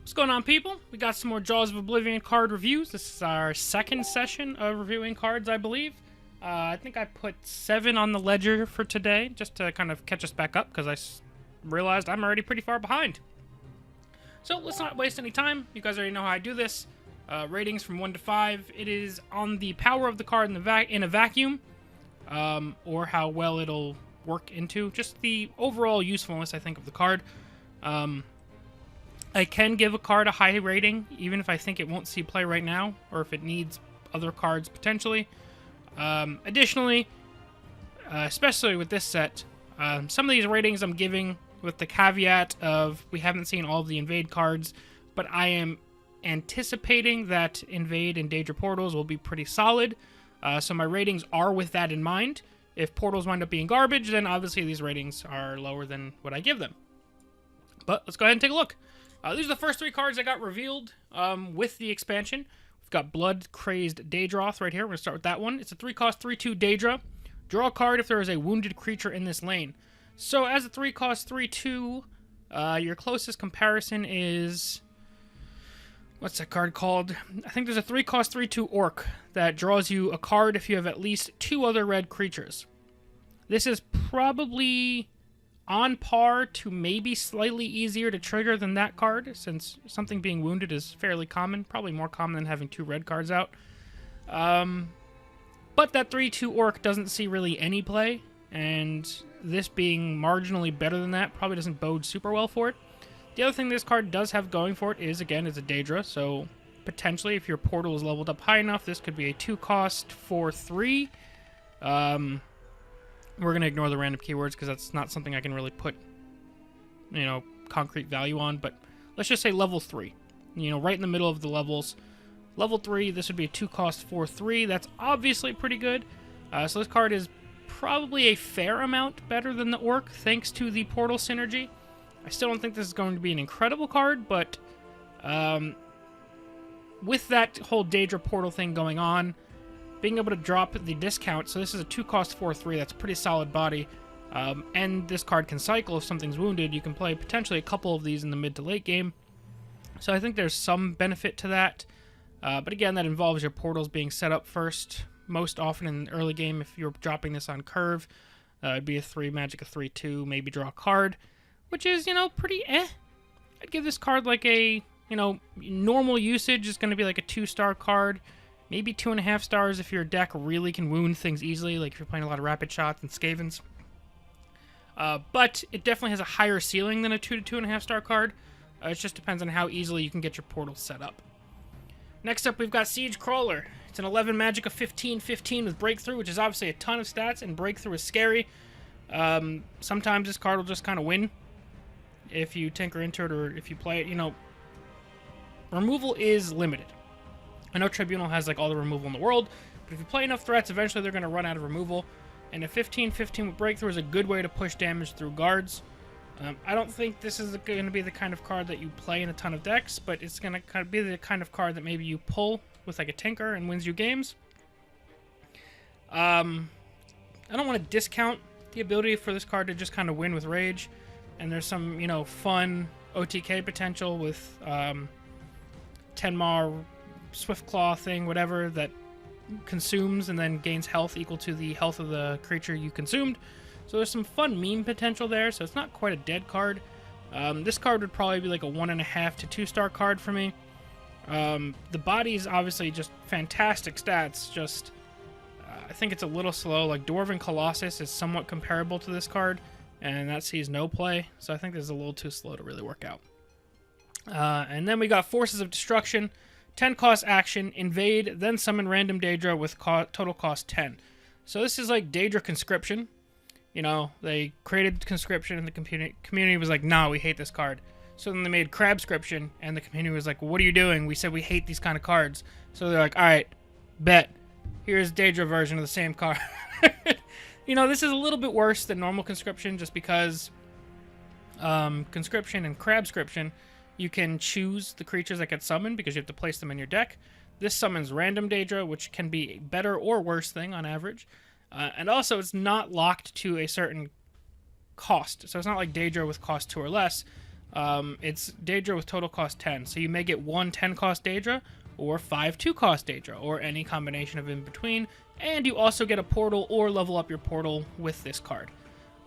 What's going on, people? We got some more Jaws of Oblivion card reviews. This is our second session of reviewing cards, I believe. I think I put 7 on the ledger for today, just to kind of catch us back up, because I realized I'm already pretty far behind. So let's not waste any time. You guys already know how I do this. Ratings from 1 to 5. It is on the power of the card in a vacuum, or how well it'll work into. Just the overall usefulness, I think, of the card. I can give a card a high rating, even if I think it won't see play right now, or if it needs other cards potentially. Additionally, especially with this set, some of these ratings I'm giving with the caveat of we haven't seen all of the invade cards, but I am anticipating that invade and Daedra portals will be pretty solid. So my ratings are with that in mind. If portals wind up being garbage, then obviously these ratings are lower than what I give them. But let's go ahead and take a look. These are the first 3 cards that got revealed with the expansion. We've got Blood Crazed Daedroth right here. We're going to start with that one. It's a 3-cost 3/2 Daedra. Draw a card if there is a wounded creature in this lane. So as a 3-cost 3/2, your closest comparison is... what's that card called? I think there's a 3-cost 3/2 Orc that draws you a card if you have at least 2 other red creatures. This is probably on par to maybe slightly easier to trigger than that card, since something being wounded is fairly common. Probably more common than having 2 red cards out. But that 3/2 Orc doesn't see really any play, and this being marginally better than that probably doesn't bode super well for it. The other thing this card does have going for it is, again, it's a Daedra, so potentially if your portal is leveled up high enough, this could be a 2-cost 4/3. We're going to ignore the random keywords because that's not something I can really put, concrete value on. But let's just say level 3. Right in the middle of the levels. Level 3, this would be a 2-cost 4/3. That's obviously pretty good. So this card is probably a fair amount better than the Orc, thanks to the portal synergy. I still don't think this is going to be an incredible card, but with that whole Daedra portal thing going on, being able to drop the discount, so this is a 2-cost 4/3, that's a pretty solid body, and this card can cycle if something's wounded. You can play potentially a couple of these in the mid to late game, so I think there's some benefit to that, but again, that involves your portals being set up first, most often in the early game. If you're dropping this on curve, it'd be a 3 magic, a 3/2, maybe draw a card, which is, pretty I'd give this card like a, normal usage is going to be like a 2-star card. Maybe 2.5 stars if your deck really can wound things easily, like if you're playing a lot of rapid shots and scavens. But it definitely has a higher ceiling than a 2 to 2.5 star card. It just depends on how easily you can get your portals set up. Next up, we've got Siege Crawler. It's an 11 magic of 15/15 with Breakthrough, which is obviously a ton of stats, and Breakthrough is scary. Sometimes this card will just kind of win if you tinker into it, or if you play it. Removal is limited. I know Tribunal has like all the removal in the world, but if you play enough threats, eventually they're going to run out of removal. And a 15/15 with Breakthrough is a good way to push damage through guards. I don't think this is going to be the kind of card that you play in a ton of decks, but it's going to kind of be the kind of card that maybe you pull with like a Tinker and wins you games. I don't want to discount the ability for this card to just kind of win with Rage. And there's some, fun OTK potential with 10-Mar Swiftclaw thing, whatever, that consumes and then gains health equal to the health of the creature you consumed. So there's some fun meme potential there, so it's not quite a dead card. This card would probably be like a 1.5 to 2-star card for me. The body is obviously just fantastic stats, just I think it's a little slow. Like Dwarven Colossus is somewhat comparable to this card, and that sees no play, so I think this is a little too slow to really work out. And then we got Forces of Destruction. 10-cost action, invade, then summon random Daedra with total cost 10. So this is like Daedra Conscription. They created Conscription and the community was like, nah, we hate this card. So then they made Crabscription, and the community was like, well, what are you doing? We said we hate these kind of cards. So they're like, alright, bet. Here's Daedra version of the same card. This is a little bit worse than normal Conscription, just because Conscription and Crabscription, you can choose the creatures that get summoned because you have to place them in your deck. This summons random Daedra, which can be a better or worse thing on average. And also, it's not locked to a certain cost. So it's not like Daedra with cost 2 or less. It's Daedra with total cost 10. So you may get 1 10-cost Daedra, or 5 2-cost Daedra, or any combination of in between. And you also get a portal or level up your portal with this card.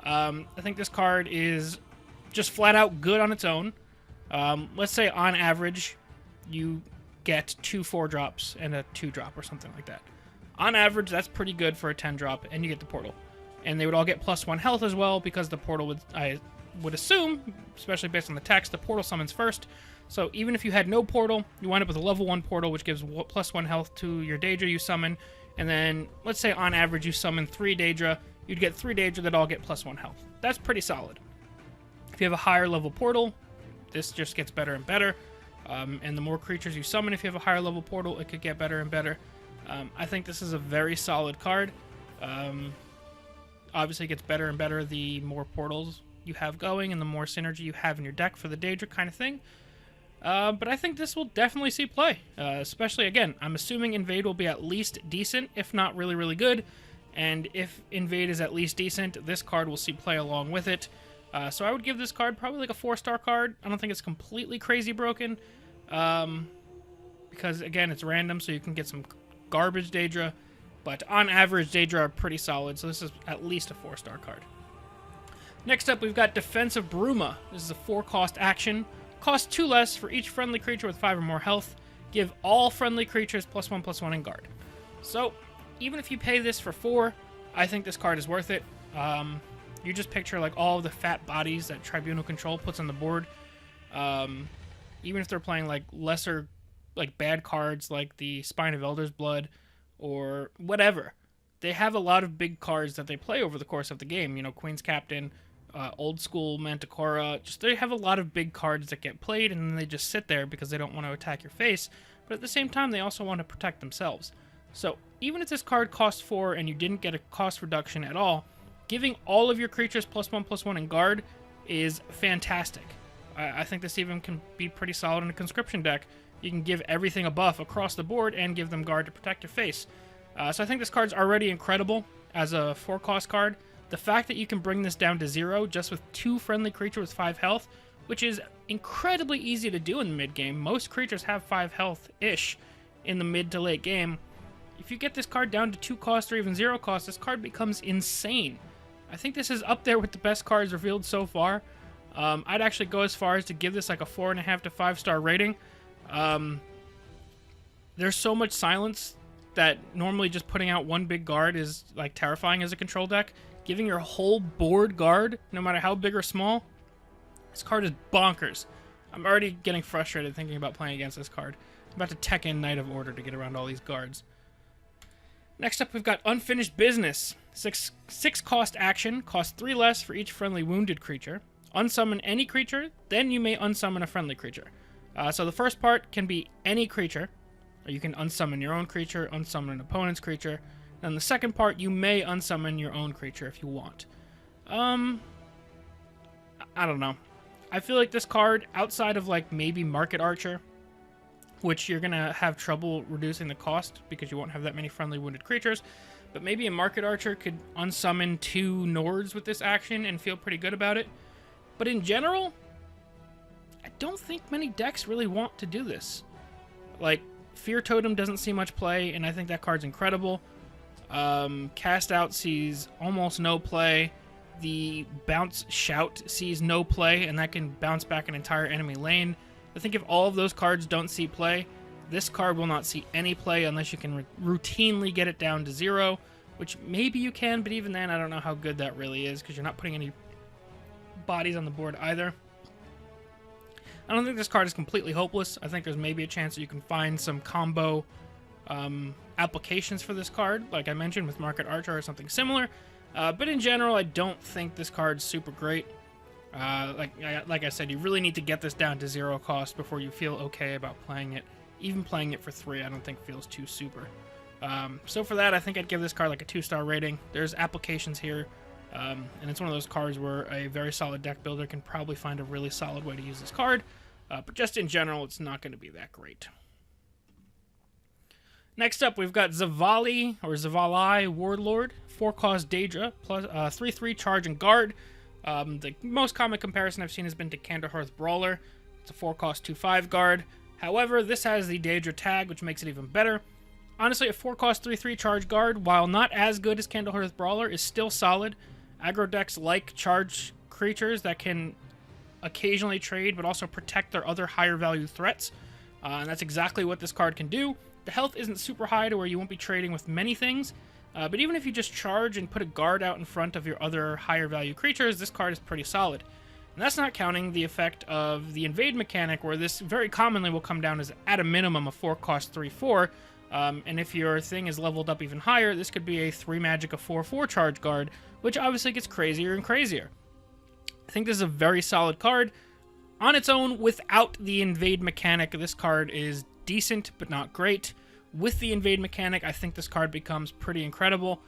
I think this card is just flat out good on its own. Let's say on average, you get 2 4-drops and a 2-drop or something like that. On average, that's pretty good for a 10-drop, and you get the portal. And they would all get +1 health as well, because the portal would, I would assume, especially based on the text, the portal summons first. So even if you had no portal, you wind up with a level 1 portal, which gives +1 health to your Daedra you summon. And then, let's say on average you summon 3 Daedra, you'd get 3 Daedra that all get +1 health. That's pretty solid. If you have a higher level portal, this just gets better and better. And the more creatures you summon, if you have a higher level portal, it could get better and better. I think this is a very solid card. Obviously, it gets better and better the more portals you have going and the more synergy you have in your deck for the Daedra kind of thing. But I think this will definitely see play. Especially, again, I'm assuming Invade will be at least decent, if not really, really good. And if Invade is at least decent, this card will see play along with it. So I would give this card probably like a 4-star card. I don't think it's completely crazy broken. Because, again, it's random, so you can get some garbage Daedra. But on average, Daedra are pretty solid, so this is at least a 4-star card. Next up, we've got Defensive Bruma. This is a 4-cost action. Cost 2 less for each friendly creature with 5 or more health. Give all friendly creatures +1/+1 in guard. So, even if you pay this for 4, I think this card is worth it. You just picture like all of the fat bodies that Tribunal Control puts on the board. Even if they're playing like lesser, like bad cards like the Spine of Elder's Blood or whatever, they have a lot of big cards that they play over the course of the game. You know, Queen's Captain, Old School Manticora. Just they have a lot of big cards that get played, and then they just sit there because they don't want to attack your face. But at the same time, they also want to protect themselves. So even if this card costs 4 and you didn't get a cost reduction at all, giving all of your creatures +1/+1 in guard is fantastic. I think this even can be pretty solid in a conscription deck. You can give everything a buff across the board and give them guard to protect your face. So I think this card's already incredible as a 4-cost card. The fact that you can bring this down to 0 just with 2 friendly creatures with 5 health, which is incredibly easy to do in the mid-game. Most creatures have 5 health-ish in the mid to late game. If you get this card down to 2 cost or even 0 cost, this card becomes insane. I think this is up there with the best cards revealed so far. I'd actually go as far as to give this like a 4.5 to 5-star rating. There's so much silence that normally just putting out one big guard is like terrifying as a control deck. Giving your whole board guard, no matter how big or small, this card is bonkers. I'm already getting frustrated thinking about playing against this card. I'm about to tech in Knight of Order to get around all these guards. Next up, we've got Unfinished Business. 6 cost action, cost 3 less for each friendly wounded creature. Unsummon any creature, then you may unsummon a friendly creature. So the first part can be any creature. Or you can unsummon your own creature, unsummon an opponent's creature. Then the second part, you may unsummon your own creature if you want. I don't know. I feel like this card, outside of like maybe Market Archer, which you're going to have trouble reducing the cost because you won't have that many friendly wounded creatures, but maybe a Market Archer could unsummon 2 Nords with this action and feel pretty good about it. But in general, I don't think many decks really want to do this. Like, Fear Totem doesn't see much play, and I think that card's incredible. Cast Out sees almost no play. The Bounce Shout sees no play, and that can bounce back an entire enemy lane. I think if all of those cards don't see play, this card will not see any play unless you can routinely get it down to 0, which maybe you can, but even then I don't know how good that really is because you're not putting any bodies on the board either. I don't think this card is completely hopeless. I think there's maybe a chance that you can find some combo applications for this card, like I mentioned with Market Archer or something similar. But in general, I don't think this card's super great. Like I said, you really need to get this down to 0 cost before you feel okay about playing it. Even playing it for 3, I don't think feels too super. So for that, I think I'd give this card like a 2-star rating. There's applications here, and it's one of those cards where a very solid deck builder can probably find a really solid way to use this card. But just in general, it's not going to be that great. Next up, we've got Zavali, or Zavalai Warlord, 4-cost Daedra, plus 3/3 charge and guard. The most common comparison I've seen has been to Candlehearth Brawler. It's a 4-cost 2/5 guard. However, this has the Daedra tag, which makes it even better. Honestly, a 4-cost 3/3 charge guard, while not as good as Candlehearth Brawler, is still solid. Aggro decks like charge creatures that can occasionally trade, but also protect their other higher value threats. And that's exactly what this card can do. The health isn't super high to where you won't be trading with many things, but even if you just charge and put a guard out in front of your other higher value creatures, this card is pretty solid. And that's not counting the effect of the invade mechanic, where this very commonly will come down as at a minimum a 4-cost 3/4. And if your thing is leveled up even higher, this could be a 3 magic a 4/4 charge guard, which obviously gets crazier and crazier. I think this is a very solid card. On its own, without the invade mechanic, this card is decent, but not great. With the invade mechanic, I think this card becomes pretty incredible.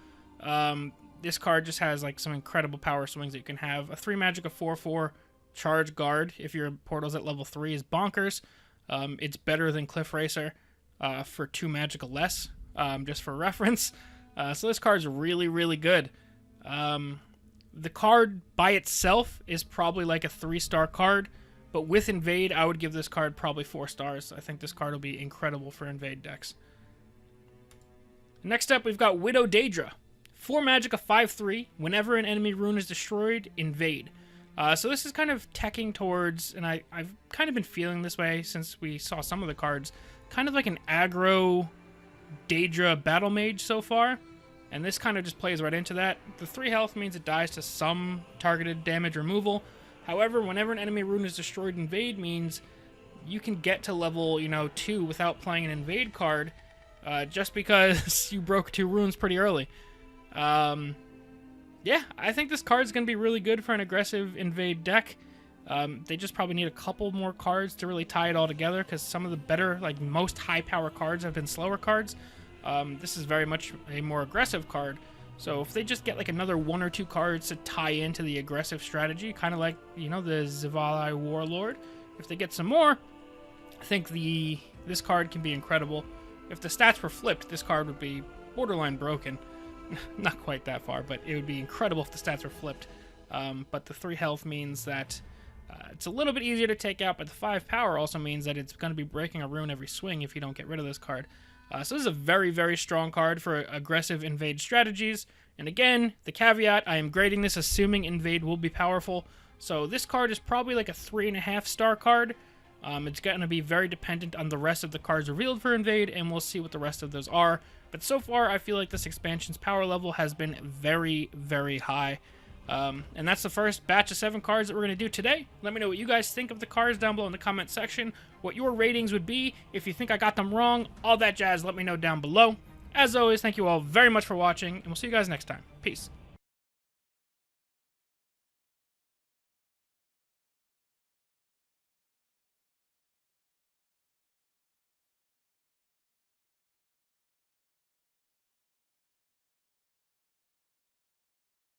This card just has like some incredible power swings that you can have. A 3 magic, a 4/4 charge guard, if your portal's at level 3, is bonkers. It's better than Cliff Racer for 2 magic or less, just for reference. So this card's really, really good. The card by itself is probably like a 3-star card, but with invade, I would give this card probably 4 stars. I think this card will be incredible for invade decks. Next up, we've got Widow Daedra. 4 magic, a 5/3. Whenever an enemy rune is destroyed, invade. So this is kind of teching towards, and I've kind of been feeling this way since we saw some of the cards, kind of like an aggro Daedra battle mage so far. And this kind of just plays right into that. The 3 health means it dies to some targeted damage removal. However, whenever an enemy rune is destroyed, invade means you can get to level 2 without playing an invade card, just because you broke 2 runes pretty early. Yeah, I think this card's going to be really good for an aggressive invade deck. They just probably need a couple more cards to really tie it all together, because some of the better, like most high power cards have been slower cards. This is very much a more aggressive card. So if they just get like another 1 or 2 cards to tie into the aggressive strategy, kind of like, the Zivali Warlord, if they get some more, I think this card can be incredible. If the stats were flipped, this card would be borderline broken. Not quite that far, but it would be incredible if the stats were flipped. But the 3 health means that it's a little bit easier to take out, but the 5 power also means that it's going to be breaking a rune every swing if you don't get rid of this card. So this is a very, very strong card for aggressive invade strategies. And again, the caveat, I am grading this assuming invade will be powerful. So this card is probably like a 3.5-star card. It's going to be very dependent on the rest of the cards revealed for invade, and we'll see what the rest of those are. But so far, I feel like this expansion's power level has been very, very high. And that's the first batch of 7 cards that we're going to do today. Let me know what you guys think of the cards down below in the comment section, what your ratings would be, if you think I got them wrong, all that jazz, let me know down below. As always, thank you all very much for watching, and we'll see you guys next time. Peace.